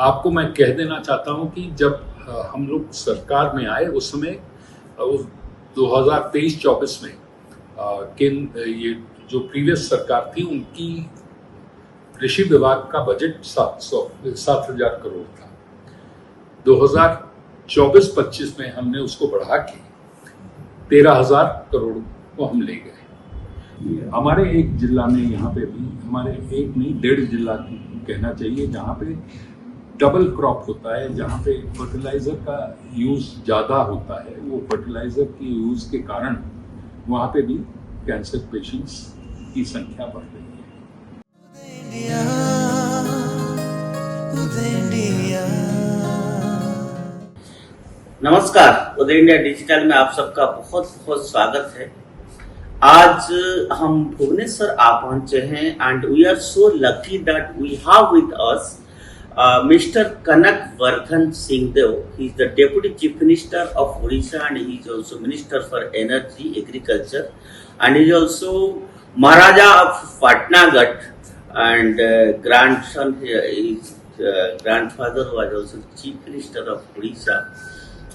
आपको मैं कह देना चाहता हूं कि जब हम लोग सरकार में आए उस समय 2023-24 में ये जो प्रीवियस सरकार थी उनकी कृषि विभाग का बजट 7,000 करोड़ था। 2024-25 में हमने उसको बढ़ा के 13,000 करोड़ को हम ले गए। हमारे एक जिला में यहाँ पे भी, हमारे एक नहीं 1.5 जिला कहना चाहिए, जहाँ पे डबल क्रॉप होता है, जहाँ पे फर्टिलाइजर का यूज ज़्यादा होता है। वो फर्टिलाइजर के यूज के कारण वहाँ पे भी कैंसर पेशेंट्स की संख्या बढ़ रही है। नमस्कार, उदय इंडिया डिजिटल में आप सबका बहुत बहुत स्वागत है। आज हम भुवनेश्वर आ पहुंचे हैं and we are so lucky that we have with us Mr. Kanak Vardhan Singhdev. He is the Deputy Chief Minister of Odisha and he is also Minister for Energy, Agriculture, and he is also Maharaja of Patnagarh and grandson. His grandfather was also Chief Minister of Odisha.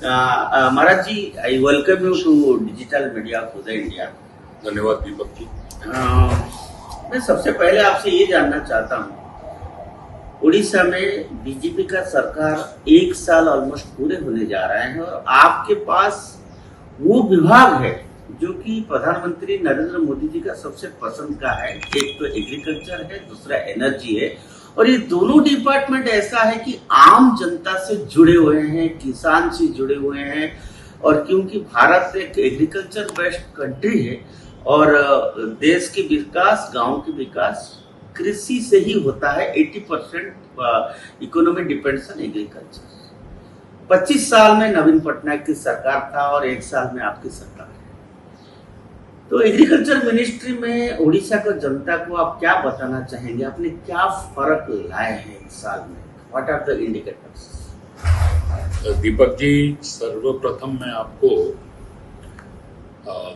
Maharaj ji, I welcome you to Digital Media of Uday India. धन्यवाद दीपक जी। मैं सबसे पहले आपसे ये जानना चाहता हूँ, उड़ीसा में बीजेपी का सरकार 1 साल ऑलमोस्ट पूरे होने जा रहे हैं और आपके पास वो विभाग है जो कि प्रधानमंत्री नरेंद्र मोदी जी का सबसे पसंद का है। एक तो एग्रीकल्चर है, दूसरा एनर्जी है, और ये दोनों डिपार्टमेंट ऐसा है कि आम जनता से जुड़े हुए हैं, किसान से जुड़े हुए हैं। और क्योंकि भारत एक एग्रीकल्चर बेस्ड कंट्री है और देश के विकास, गांव के विकास कृषि से ही होता है। 80% इकोनॉमी डिपेंड्स ऑन एग्रीकल्चर। 25 साल में नवीन पटनायक की सरकार था और 1 साल में आपकी सरकार है। तो एग्रीकल्चर मिनिस्ट्री में उड़ीसा को जनता को आप क्या बताना चाहेंगे? आपने क्या फर्क लाए हैं 1 साल में? What are the indicators? Deepak ji, सर्वप्रथम मैं आपको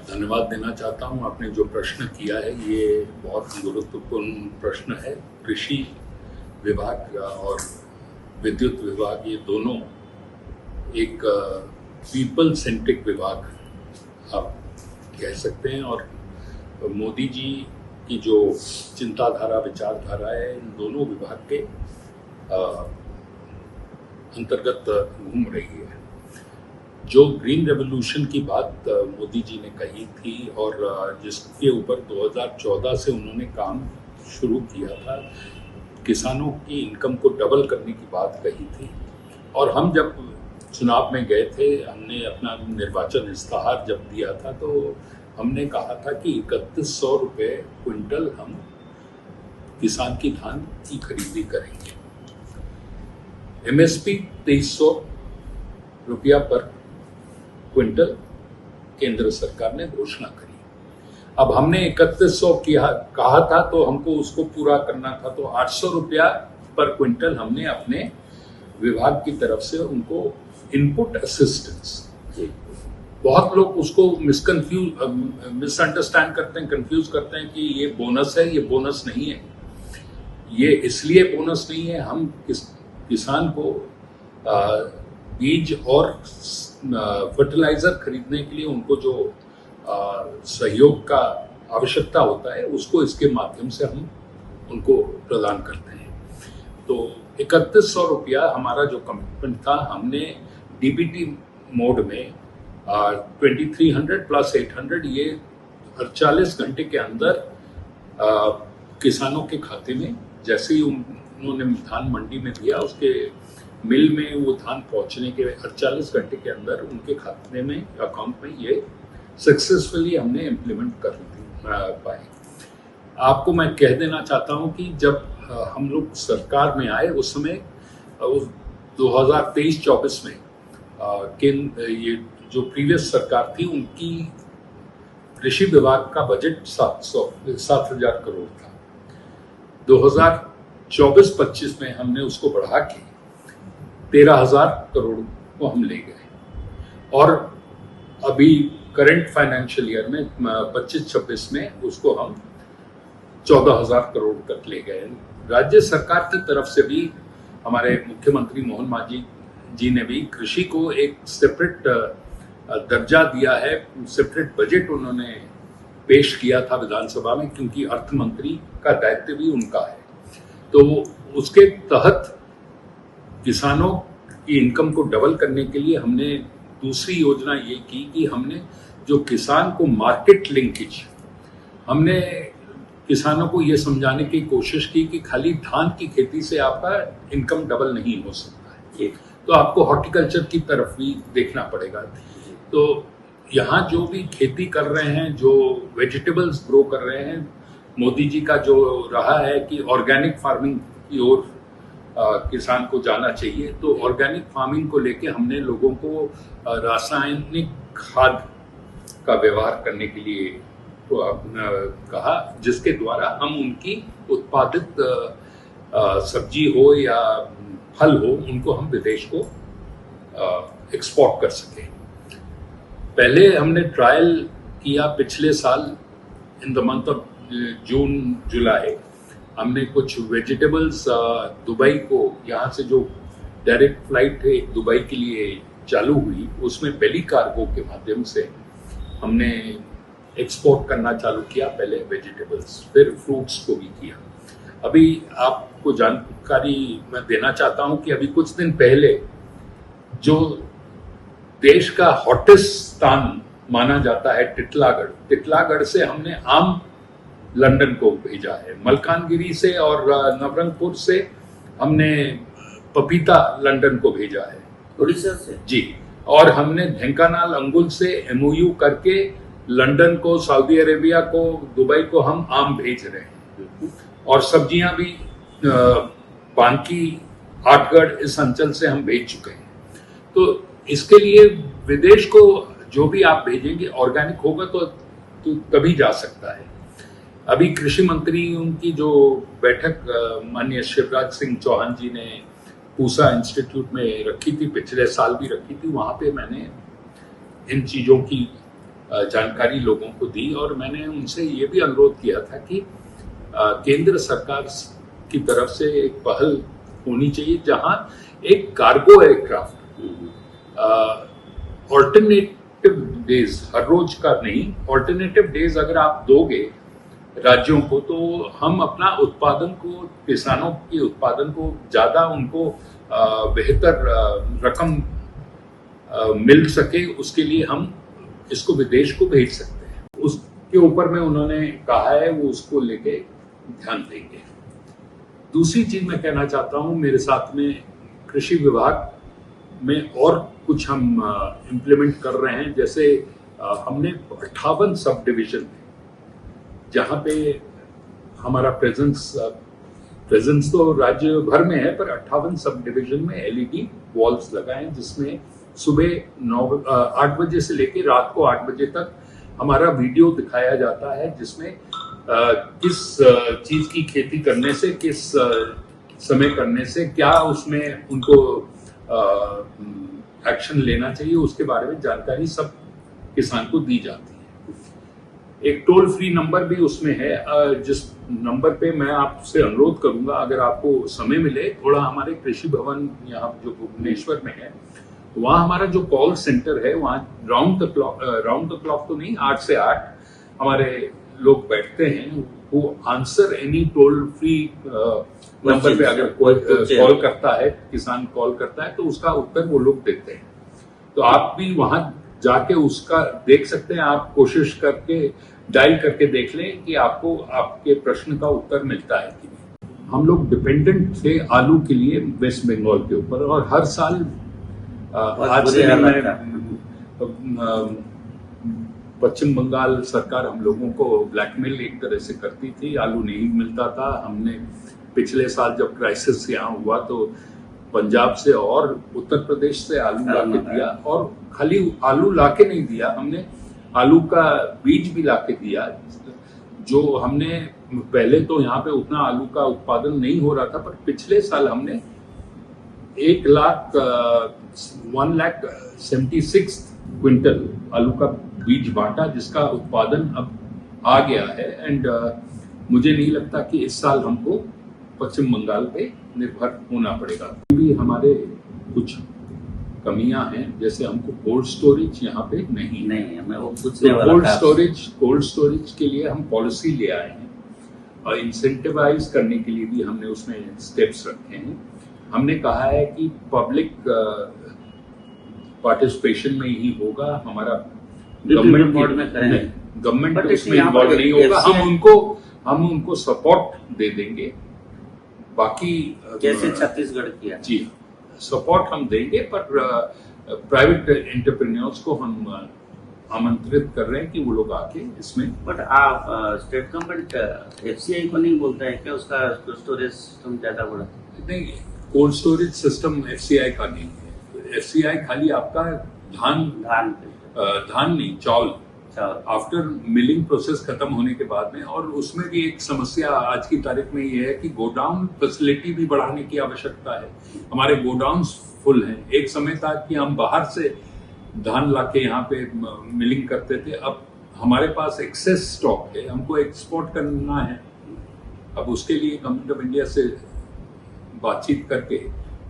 धन्यवाद देना चाहता हूं। आपने जो प्रश्न किया है ये बहुत गुरुत्वपूर्ण प्रश्न है। कृषि विभाग और विद्युत विभाग ये दोनों एक पीपल सेंट्रिक विभाग आप कह सकते हैं और मोदी जी की जो चिंताधारा, विचारधारा है, इन दोनों विभाग के अंतर्गत घूम रही है। जो ग्रीन रेवोल्यूशन की बात मोदी जी ने कही थी और जिसके ऊपर 2014 से उन्होंने काम शुरू किया था, किसानों की इनकम को डबल करने की बात कही थी। और हम जब चुनाव में गए थे, हमने अपना निर्वाचन इस्तेहार जब दिया था तो हमने कहा था कि 3100 रुपये क्विंटल हम किसान की धान की खरीदी करेंगे। MSP 2300 रुपया पर क्विंटल केंद्र सरकार ने घोषणा करी। अब हमने 3100 कहा था तो हमको उसको पूरा करना था, तो 800 रुपया पर क्विंटल हमने अपने विभाग की तरफ से उनको इनपुट असिस्टेंस। बहुत लोग उसको मिसअंडरस्टैंड करते हैं, कंफ्यूज करते हैं कि ये बोनस है। ये बोनस नहीं है। ये इसलिए बोनस नहीं है, हम किसान को बीज और फर्टिलाइजर खरीदने के लिए उनको जो सहयोग का आवश्यकता होता है उसको इसके माध्यम से हम उनको प्रदान करते हैं। तो 3100 रुपया हमारा जो कमिटमेंट था, हमने डीबीटी मोड में 2300 प्लस 800 ये 48 घंटे के अंदर किसानों के खाते में, जैसे ही उन्होंने धान मंडी में दिया, उसके मिल में वो धान पहुंचने के 48 घंटे के अंदर उनके खाते में, अकाउंट में ये सक्सेसफुली हमने इम्प्लीमेंट कर पाए। आपको मैं कह देना चाहता हूं कि जब हम लोग सरकार में आए उस समय 2023-24 में ये जो प्रीवियस सरकार थी उनकी कृषि विभाग का बजट 7,000 करोड़ था। 2024-25 में हमने उसको बढ़ा के 13,000 करोड़ को हम ले गए और अभी करंट फाइनेंशियल ईयर में 25-26 में उसको हम 14,000 करोड़ तक ले गए। राज्य सरकार की तरफ से भी हमारे मुख्यमंत्री मोहन मांझी जी ने भी कृषि को एक सेपरेट दर्जा दिया है, सेपरेट बजट उन्होंने पेश किया था विधानसभा में, क्योंकि अर्थ मंत्री का दायित्व भी उनका है। तो उसके तहत किसानों की इनकम को डबल करने के लिए हमने दूसरी योजना ये की कि हमने जो किसान को मार्केट लिंकेज, हमने किसानों को ये समझाने की कोशिश की कि खाली धान की खेती से आपका इनकम डबल नहीं हो सकता है, तो आपको हॉर्टिकल्चर की तरफ भी देखना पड़ेगा। तो यहाँ जो भी खेती कर रहे हैं, जो वेजिटेबल्स ग्रो कर रहे हैं, मोदी जी का जो रहा है कि ऑर्गेनिक फार्मिंग की ओर किसान को जाना चाहिए, तो ऑर्गेनिक फार्मिंग को लेके हमने लोगों को रासायनिक खाद का व्यवहार करने के लिए कहा, जिसके द्वारा हम उनकी उत्पादित सब्जी हो या फल हो, उनको हम विदेश को एक्सपोर्ट कर सकें। पहले हमने ट्रायल किया पिछले साल in the month of June July, हमने कुछ वेजिटेबल्स दुबई को, यहाँ से जो डायरेक्ट फ्लाइट दुबई के लिए चालू हुई, उसमें बेली कार्गो के माध्यम से हमने एक्सपोर्ट करना चालू किया। पहले वेजिटेबल्स, फिर फ्रूट्स को भी किया। अभी आपको जानकारी मैं देना चाहता हूँ कि अभी कुछ दिन पहले जो देश का हॉटेस्ट स्थान माना जाता है टिटलागढ़ से हमने आम लंदन को भेजा है। मलकानगिरी से और नवरंगपुर से हमने पपीता लंदन को भेजा है, उड़ीसा से जी। और हमने ढेंकानाल अंगुल से MOU करके लंदन को, सऊदी अरेबिया को, दुबई को हम आम भेज रहे हैं। और सब्जियां भी बांकी, आठगढ़, इस अंचल से हम भेज चुके हैं। तो इसके लिए विदेश को जो भी आप भेजेंगे ऑर्गेनिक होगा तो तभी जा सकता है। अभी कृषि मंत्री उनकी जो बैठक माननीय शिवराज सिंह चौहान जी ने पूसा इंस्टीट्यूट में रखी थी, पिछले साल भी रखी थी, वहां पे मैंने इन चीजों की जानकारी लोगों को दी और मैंने उनसे ये भी अनुरोध किया था कि केंद्र सरकार की तरफ से एक पहल होनी चाहिए जहां एक कार्गो एयरक्राफ्ट ऑल्टरनेटिव डेज, हर रोज का नहीं, ऑल्टरनेटिव डेज अगर आप दोगे राज्यों को, तो हम अपना उत्पादन को, किसानों के उत्पादन को ज्यादा उनको बेहतर रकम मिल सके, उसके लिए हम इसको विदेश को भेज सकते हैं। उसके ऊपर में उन्होंने कहा है वो उसको लेके ध्यान देंगे। दूसरी चीज मैं कहना चाहता हूँ, मेरे साथ में कृषि विभाग में और कुछ हम इम्प्लीमेंट कर रहे हैं। जैसे हमने 58 सब डिविजन जहाँ पे हमारा प्रेजेंस तो राज्य भर में है, पर 58 सब डिविजन में LED वॉल्स लगाए हैं, जिसमें सुबह 8 बजे से लेकर रात को 8 बजे तक हमारा वीडियो दिखाया जाता है, जिसमें किस चीज की खेती करने से, किस समय करने से क्या उसमें उनको एक्शन लेना चाहिए, उसके बारे में जानकारी सब किसान को दी जाती है। एक टोल फ्री नंबर भी उसमें है, जिस नंबर पे मैं आपसे अनुरोध करूंगा, अगर आपको समय मिले, थोड़ा हमारे कृषि भवन यहाँ जो भुवनेश्वर में है, वहाँ हमारा जो कॉल सेंटर है, वहाँ राउंड द क्लॉक तो नहीं, 8 से 8 हमारे लोग बैठते हैं, वो answer any toll free number पे अगर कोई कॉल करता है, किसान कॉल करता है, तो उसका उत्तर वो लोग देते हैं। तो आप भी वहां जाके उसका देख सकते हैं, आप कोशिश करके डायल करके देख लें कि आपको आपके प्रश्न का उत्तर मिलता है कि नहीं। हम लोग डिपेंडेंट थे आलू के लिए वेस्ट बंगाल के ऊपर, और हर साल आज से पश्चिम बंगाल सरकार हम लोगों को ब्लैकमेल एक तरह से करती थी, आलू नहीं मिलता था। हमने पिछले साल जब क्राइसिस यहाँ हुआ तो पंजाब से और उत्तर प्रदेश से आलू लाके दिया, और खाली आलू लाके नहीं दिया, हमने आलू का बीज भी लाके दिया। जो हमने पहले तो यहाँ पे उतना आलू का उत्पादन नहीं हो रहा था, पर पिछले साल हमने 1,76 क्विंटल आलू का बीज बांटा, जिसका उत्पादन अब आ गया है। एंड मुझे नहीं लगता कि इस साल हमको पश्चिम बंगाल पे निर्भर होना पड़ेगा। भी हमारे कुछ कमियां हैं, जैसे हमको कोल्ड स्टोरेज यहाँ पे नहीं है। मैं वो पूछने वाला था। कोल्ड स्टोरेज के लिए हम पॉलिसी ले आए हैं और इंसेंटिवाइज करने के लिए भी हमने उसमें स्टेप्स रखे हैं। हमने कहा है कि पब्लिक पार्टिसिपेशन में ही होगा, हमारा गवर्नमेंट उसमें इन्वॉल्व नहीं होगा। हम उनको सपोर्ट दे देंगे, बाकी जैसे छत्तीसगढ़ किया। जी, सपोर्ट हम देंगे, पर प्राइवेट एंटरप्रेन्योर्स को हम आमंत्रित कर रहे हैं कि वो लोग आके इसमें। बट आप स्टेट गवर्नमेंट एफसीआई को नहीं बोलता है क्या उसका स्टोरेज सिस्टम ज्यादा बड़ा? नहीं, कोल्ड स्टोरेज सिस्टम एफसीआई का नहीं है। एफसीआई खाली आपका धान नहीं, चावल आफ्टर मिलिंग प्रोसेस खत्म होने के बाद में। और उसमें भी एक समस्या आज की तारीख में ये है कि गोडाउन फैसिलिटी भी बढ़ाने की आवश्यकता है। हमारे गोडाउन्स फुल हैं। एक समय था कि हम बाहर से धान लाके यहाँ पे मिलिंग करते थे, अब हमारे पास एक्सेस स्टॉक है, हमको एक्सपोर्ट करना है। अब उसके लिए गवर्नमेंट ऑफ इंडिया से बातचीत करके,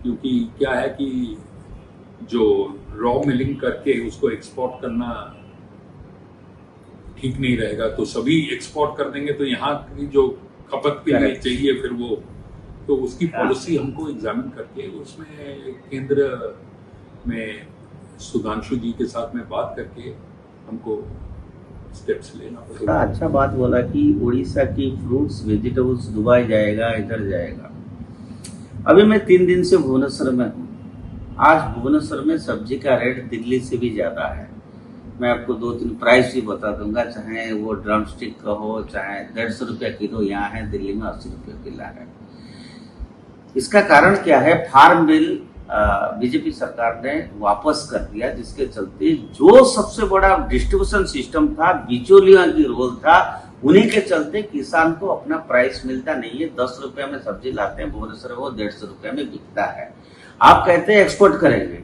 क्योंकि क्या है कि जो रॉ मिलिंग करके उसको एक्सपोर्ट करना ठीक नहीं रहेगा, तो सभी एक्सपोर्ट कर देंगे तो यहाँ की जो खपत के लिए चाहिए फिर वो, तो उसकी पॉलिसी हमको एग्जामिन करके उसमें केंद्र में सुधांशु जी के साथ में बात करके हमको स्टेप्स लेना पड़ेगा। अच्छा बात बोला कि उड़ीसा की फ्रूट्स वेजिटेबल्स दुबई जाएगा, इधर जाएगा। अभी मैं 3 दिन से भुवनेश्वर में हूँ। आज भुवनेश्वर में सब्जी का रेट दिल्ली से भी ज्यादा है। मैं आपको 2-3 प्राइस भी बता दूंगा, चाहे वो ड्रम स्टिक का हो, चाहे 150 रुपया किलो यहाँ है, दिल्ली में 80 रुपया किलो है। इसका कारण क्या है? फार्म बिल बीजेपी सरकार ने वापस कर दिया, जिसके चलते जो सबसे बड़ा डिस्ट्रीब्यूशन सिस्टम था, बिचौलियों की रोल था, उन्हीं के चलते किसान को अपना प्राइस मिलता नहीं है। 10 रुपया में सब्जी लाते हैं भुवनेश्वर, वो 150 रुपया में बिकता है। आप कहते हैं एक्सपोर्ट करेंगे,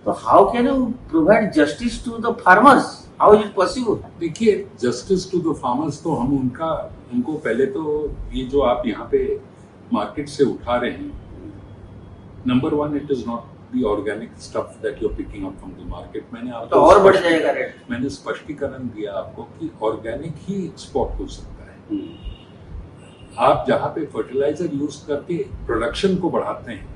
तो how can you provide justice to the farmers? How is it possible? देखिए, जस्टिस टू द फार्मर्स तो हम उनको पहले तो ये जो आप यहाँ पे मार्केट से उठा रहे हैं, number 1, it is not the organic stuff that you are picking up from the market. मैंने आपको तो और बढ़ जाएगा रेट। मैंने स्पष्टीकरण दिया आपको कि ऑर्गेनिक ही एक्सपोर्ट हो सकता है। आप जहाँ पे फर्टिलाइजर यूज करके प्रोडक्शन को बढ़ाते हैं,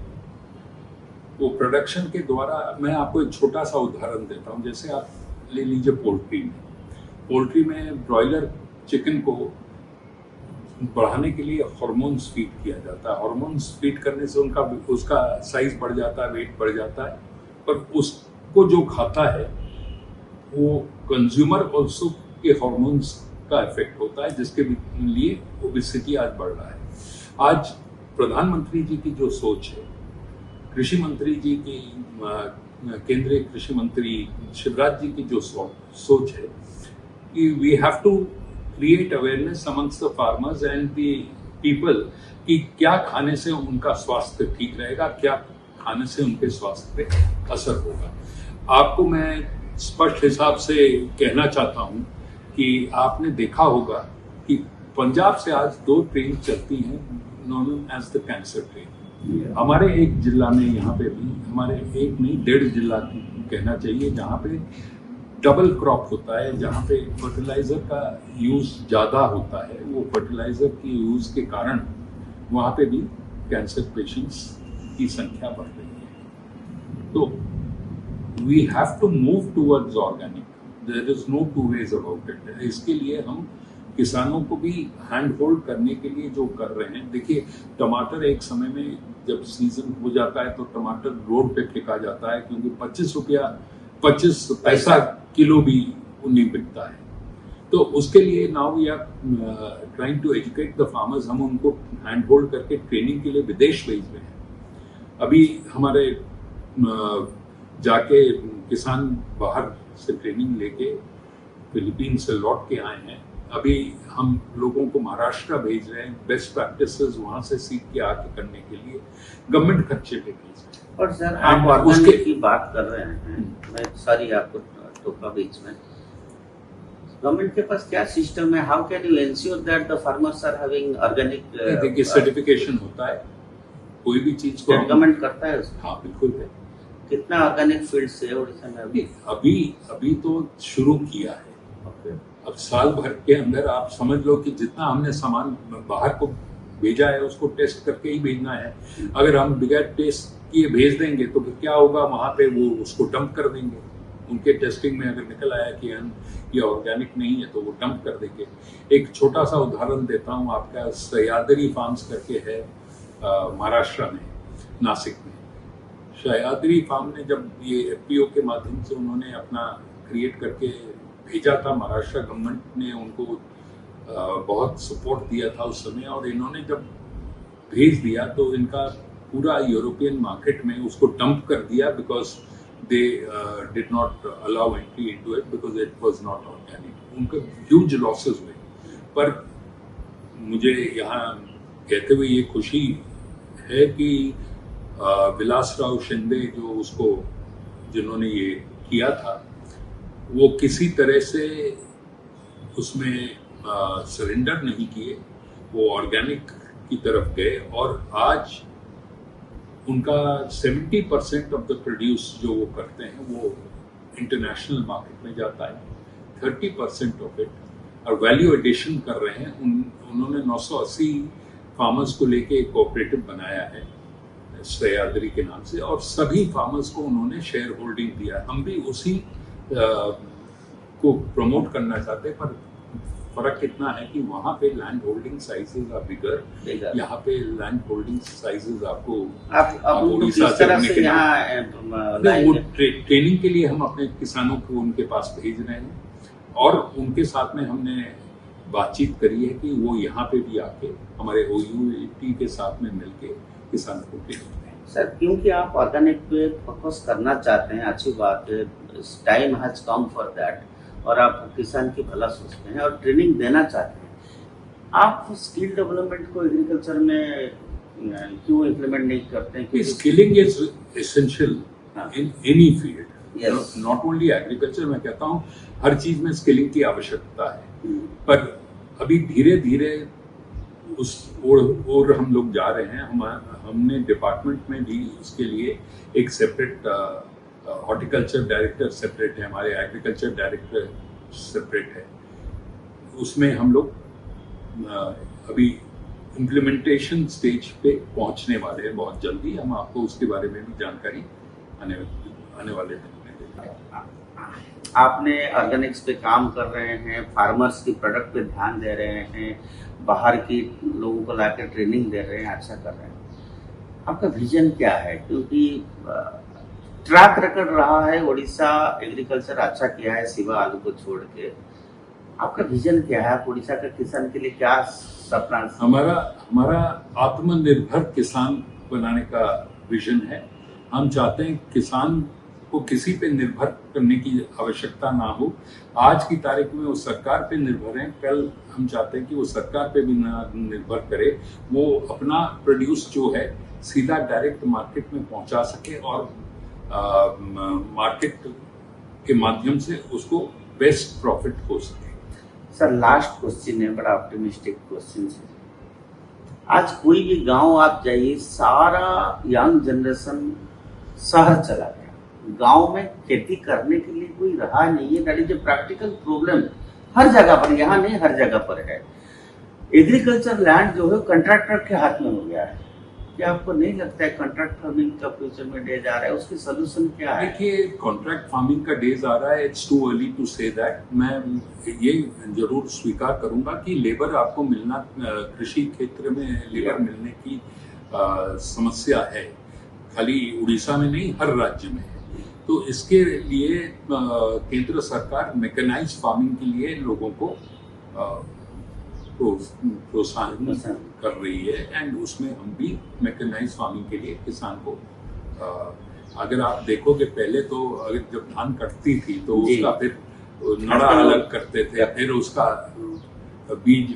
वो प्रोडक्शन के द्वारा, मैं आपको एक छोटा सा उदाहरण देता हूँ। जैसे आप ले लीजिए पोल्ट्री में ब्रॉयलर चिकन को बढ़ाने के लिए हार्मोन्स फीड किया जाता है। हार्मोन्स फीड करने से उसका साइज बढ़ जाता है, वेट बढ़ जाता है, पर उसको जो खाता है वो कंज्यूमर ऑल्सो के हार्मोन्स का इफेक्ट होता है, जिसके लिए ओबेसिटी आज बढ़ रहा है। आज प्रधानमंत्री जी की जो सोच है, कृषि मंत्री जी की, केंद्रीय कृषि मंत्री शिवराज जी की जो सोच है कि we have to create awareness amongst the farmers and the people कि क्या खाने से उनका स्वास्थ्य ठीक रहेगा, क्या खाने से उनके स्वास्थ्य पे असर होगा। आपको मैं स्पष्ट हिसाब से कहना चाहता हूं कि आपने देखा होगा कि पंजाब से आज 2 ट्रेन चलती हैं, known as the cancer train. हमारे एक जिला में, यहाँ पे भी हमारे एक नहीं 1.5 जिला कहना चाहिए, जहाँ पे डबल क्रॉप होता है, जहाँ पे फर्टिलाइजर का यूज ज़्यादा होता है। वो फर्टिलाइजर की यूज के कारण वहाँ पे भी कैंसर पेशेंट्स की संख्या बढ़ रही है। तो we have to move towards organic, there is no 2 ways about it. इसके लिए हम किसानों को भी हैंड होल्ड करने के लिए जो कर रहे हैं, देखिए टमाटर एक समय में जब सीजन हो जाता है तो टमाटर रोड पे फेंका जाता है, क्योंकि 25 पैसा किलो भी नहीं बिकता है। तो उसके लिए now we are trying to educate the farmers. हम उनको हैंड होल्ड करके ट्रेनिंग के लिए विदेश भेज रहे हैं। अभी हमारे जाके किसान बाहर से ट्रेनिंग लेके फिलीपींस से लौट के आए हैं। अभी हम लोगों को महाराष्ट्र भेज रहे हैं, बेस्ट प्रैक्टिसेस वहां से सीख के आके करने के लिए गवर्नमेंट खर्चे पे भेज रहे हैं। और सर आप ऑर्गेनिक की बात कर रहे हैं, मैं सॉरी आपको टोका बीच में। गवर्नमेंट के पास क्या सिस्टम है? How can you ensure that the farmers are having organic? देखिए, सर्टिफिकेशन होता है, कोई भी चीज को गवर्नमेंट करता है उसको? हाँ बिल्कुल है। कितना ऑर्गेनिक फील्ड से उड़ीसा में अभी? अभी तो शुरू किया है। अब साल भर के अंदर आप समझ लो कि जितना हमने सामान बाहर को भेजा है उसको टेस्ट करके ही भेजना है। अगर हम बगैर टेस्ट किए भेज देंगे तो फिर क्या होगा, वहां पे वो उसको डंप कर देंगे। उनके टेस्टिंग में अगर निकल आया कि ये ऑर्गेनिक नहीं है तो वो डंप कर देंगे। एक छोटा सा उदाहरण देता हूँ आपका, सह्याद्री फार्म्स करके है महाराष्ट्र में, नासिक में। सह्याद्री फार्म ने जब ये एफपीओ के माध्यम से उन्होंने अपना क्रिएट करके भेजा था, महाराष्ट्र गवर्नमेंट ने उनको बहुत सपोर्ट दिया था उस समय, और इन्होंने जब भेज दिया तो इनका पूरा यूरोपियन मार्केट में उसको डंप कर दिया, because they did not allow entry into it because it was not organic. उनके ह्यूज लॉसेस हुए। पर मुझे यहाँ कहते हुए ये खुशी है कि विलासराव शिंदे जिन्होंने ये किया था, वो किसी तरह से उसमें सरेंडर नहीं किए, वो ऑर्गेनिक की तरफ गए, और आज उनका 70% ऑफ द प्रोड्यूस जो वो करते हैं वो इंटरनेशनल मार्केट में जाता है, 30% ऑफ इट, और वैल्यू एडिशन कर रहे हैं। उन्होंने 980 फार्मर्स को लेके एक कोऑपरेटिव बनाया है सह्याद्री के नाम से, और सभी फार्मर्स को उन्होंने शेयर होल्डिंग दिया। हम भी उसी को प्रमोट करना चाहते हैं, पर फर्क कितना है कि वहाँ पे land holding sizes are bigger, यहाँ पे लैंड होल्डिंग साइजेस आपको उड़ीसा से वो ट्रेनिंग के लिए हम अपने किसानों को उनके पास भेज रहे हैं, और उनके साथ में हमने बातचीत करी है कि वो यहाँ पे भी आके हमारे OUAT के साथ में मिलके किसानों को भेजते हैं। सर, क्योंकि आप ऑर्गेनिक पे फोकस करना चाहते हैं, अच्छी बात है, time has come for that, और आप किसान की भला सोचते हैं और ट्रेनिंग देना चाहते हैं, आप स्किल डेवलपमेंट को एग्रीकल्चर में क्यों इम्प्लीमेंट नहीं करते हैं? Skilling is essential in any field, not only agriculture. मैं कहता हूँ हर चीज में स्किलिंग की आवश्यकता है, पर अभी धीरे धीरे उस और हम लोग जा रहे हैं। हमने डिपार्टमेंट में भी उसके लिए एक सेपरेट हॉर्टिकल्चर डायरेक्टर सेपरेट है, हमारे एग्रीकल्चर डायरेक्टर सेपरेट है। उसमें हम लोग अभी इम्प्लीमेंटेशन स्टेज पे पहुंचने वाले हैं बहुत जल्दी। हम आपको उसके बारे में भी जानकारी आने वाले दिन में देंगे। आपने ऑर्गेनिक्स पे काम कर रहे हैं, फार्मर्स की प्रोडक्ट पे ध्यान दे रहे हैं, बाहर की लोगों को लाकर ट्रेनिंग दे रहे हैं, अच्छा कर रहे हैं। आपका विजन क्या है? क्योंकि ट्रैक रिकॉर्ड रहा है, उड़ीसा एग्रीकल्चर अच्छा किया है सिवा आलू को छोड़ के। आपका विजन क्या है? आप उड़ीसा के किसान के लिए क्या सपना? हमारा आत्मनिर्भर किसान बनाने का विजन है। हम चाहते हैं किसान को किसी पे निर्भर करने की आवश्यकता ना हो। आज की तारीख में वो सरकार पे निर्भर है, कल हम चाहते हैं कि वो सरकार पे भी ना निर्भर करे, वो अपना प्रोड्यूस जो है सीधा डायरेक्ट मार्केट में पहुंचा सके, और मार्केट के माध्यम से उसको बेस्ट प्रॉफिट हो सके। सर, लास्ट क्वेश्चन है, बड़ा ऑप्टिमिस्टिक क्वेश्चन है। आज कोई भी गांव आप जाइए, सारा यंग जनरेशन शहर चला गया, गांव में खेती करने के लिए कोई रहा नहीं है। That is a practical problem हर जगह पर, यहाँ नहीं हर जगह पर है। एग्रीकल्चर लैंड जो है कॉन्ट्रैक्टर के हाथ में हो गया है। क्या आपको नहीं लगता है कॉन्ट्रैक्ट फार्मिंग का फ्यूचर में डेज आ रहा है? उसकी सोल्यूशन क्या है? देखिए, कॉन्ट्रैक्ट फार्मिंग का डेज आ रहा है, it's too early to say that. मैं ये जरूर स्वीकार करूंगा कि लेबर आपको मिलना, कृषि क्षेत्र में लेबर मिलने की समस्या है, खाली उड़ीसा में नहीं हर राज्य में है। तो इसके लिए केंद्र सरकार मैकेनाइज्ड फार्मिंग के लिए लोगों को प्रोत्साहन कर रही है, एंड उसमें हम भी मैकेनाइज्ड फार्मिंग के लिए किसान को अगर आप देखोगे, पहले तो अगर जब धान कटती थी तो उसका फिर नड़ा अलग करते थे, फिर उसका बीज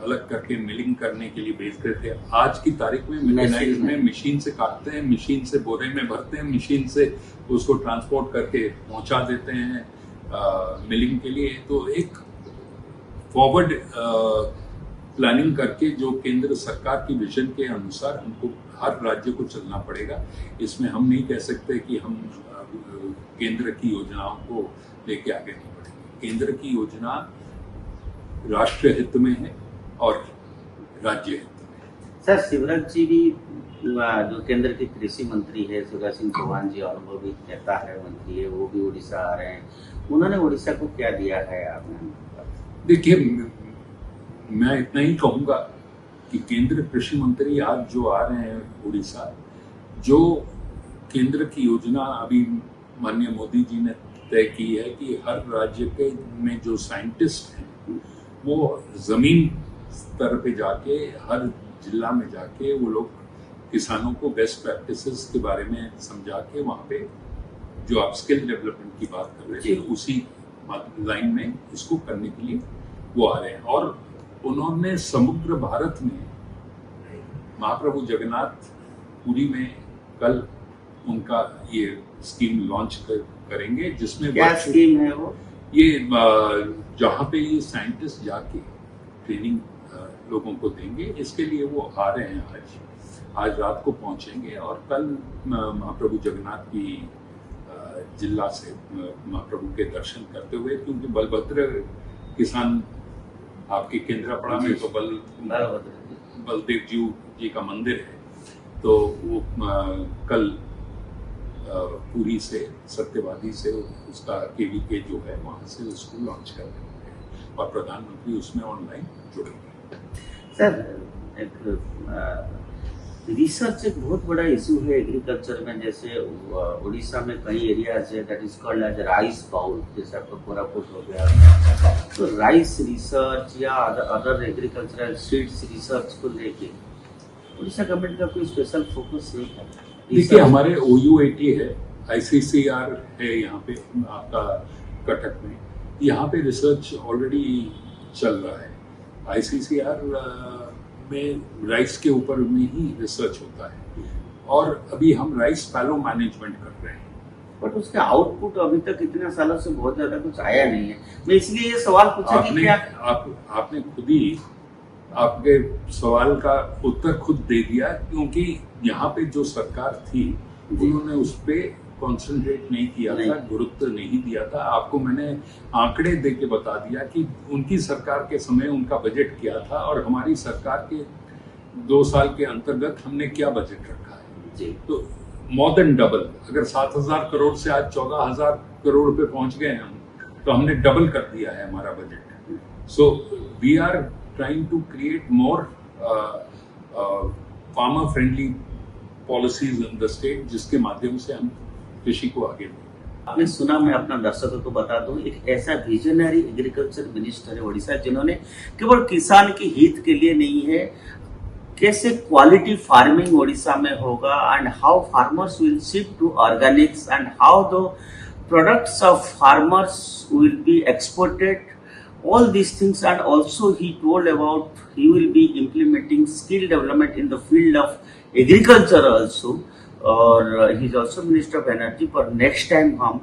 अलग करके मिलिंग करने के लिए भेजते थे। आज की तारीख में मैकेनाइज्ड में मशीन से काटते हैं, मशीन से बोरे में भरते हैं, मशीन से उसको ट्रांसपोर्ट करके पहुंचा देते हैं मिलिंग के लिए। तो एक फॉरवर्ड प्लानिंग करके जो केंद्र सरकार की विजन के अनुसार हमको हर राज्य को चलना पड़ेगा। इसमें हम नहीं कह सकते कि हम केंद्र की योजनाओं को लेके आगे नहीं बढ़ेंगे। केंद्र की योजना राष्ट्र हित में है और राज्य हित में। सर, शिवराज जी भी जो केंद्र के कृषि मंत्री है, शिवराज सिंह चौहान जी अनुभवी नेता है, मंत्री है, वो भी उड़ीसा आ रहे हैं। उन्होंने उड़ीसा को क्या दिया है आपने? देखिए, मैं इतना ही कहूँगा कि केंद्र कृषि मंत्री आज जो आ रहे हैं उड़ीसा, जो केंद्र की योजना अभी माननीय मोदी जी ने तय की है कि हर राज्य के में जो साइंटिस्ट हैं वो जमीन स्तर पे जाके हर जिला में जाके वो लोग किसानों को बेस्ट प्रैक्टिसेस के बारे में समझा के वहाँ पे जो आप स्किल डेवलपमेंट की बात कर रहे थे उसी लाइन में इसको करने के लिए वो आ रहे हैं। और उन्होंने समग्र भारत में महाप्रभु जगन्नाथ पुरी में कल उनका ये स्कीम लॉन्च करेंगे, जिसमें क्या स्कीम है वो? ये जहाँ पे ये साइंटिस्ट जाके ट्रेनिंग लोगों को देंगे, इसके लिए वो आ रहे हैं। आज रात को पहुंचेंगे और कल महाप्रभु जगन्नाथ की जिला से महाप्रभु के दर्शन करते हुए, क्योंकि बलभद्र किसान आपके केंद्रापड़ा में तो बलदेव जी का मंदिर है, तो वो कल पुरी से सत्यवादी से उसका केवीके जो है वहाँ से उसको लॉन्च कर रहे हैं और प्रधानमंत्री उसमें ऑनलाइन जुड़ेंगे। सर, एक रिसर्च एक बहुत बड़ा इशू है एग्रीकल्चर में। जैसे उड़ीसा में कई एरियाज है that is called as rice bowl, जैसे आपका कोरापुट हो गया, तो राइस रिसर्च या अदर एग्रीकल्चरल सीड्स रिसर्च को लेके उड़ीसा गवर्नमेंट का कोई स्पेशल फोकस नहीं है? देखिए, हमारे OUAT है, ICCR है यहाँ पे आपका कटक में, यहाँ पे रिसर्च ऑलरेडी चल रहा है। ICCR में राइस के ऊपर में ही रिसर्च होता है और अभी हम राइस फैलो मैनेजमेंट कर रहे हैं, बट उसका आउटपुट अभी तक इतने सालों से बहुत ज्यादा कुछ आया नहीं है। मैं इसलिए ये सवाल पूछा कि क्या आपने खुद ही आपके सवाल का उत्तर खुद दे दिया, क्योंकि यहाँ पे जो सरकार थी उन्होंने उस पे कॉन्सेंट्रेट नहीं किया था, गुरुत्व नहीं दिया था। आपको मैंने आंकड़े दे के बता दिया कि उनकी सरकार के समय उनका बजट क्या था और हमारी सरकार के 2 साल के अंतर्गत हमने क्या बजट रखा है जी। तो मोर देन डबल, अगर 7,000 करोड़ से आज 14,000 करोड़ पे पहुंच गए हम, तो हमने डबल कर दिया है हमारा budget. So we are trying to create more farmer friendly policies in the state, जिसके माध्यम से हम कृषि को आगे बढ़ाएं। आपने सुना, मैं अपना दर्शकों को बता दूं, एक ऐसा विजनरी एग्रीकल्चर मिनिस्टर है उड़ीसा, जिन्होंने केवल किसान के हित के लिए नहीं है, कैसे क्वालिटी फार्मिंग उड़ीसा में होगा and how farmers will shift to organics and how the products of farmers will be exported, all these things. And also he told about he will be implementing skill development in the field of agriculture also, और he is also Minister of Energy। पर next time हम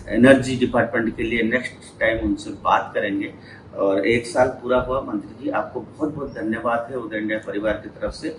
energy department के लिए next time उनसे बात करेंगे। और 1 साल पूरा हुआ मंत्री जी, आपको बहुत बहुत धन्यवाद है उदय इंडिया परिवार की तरफ से।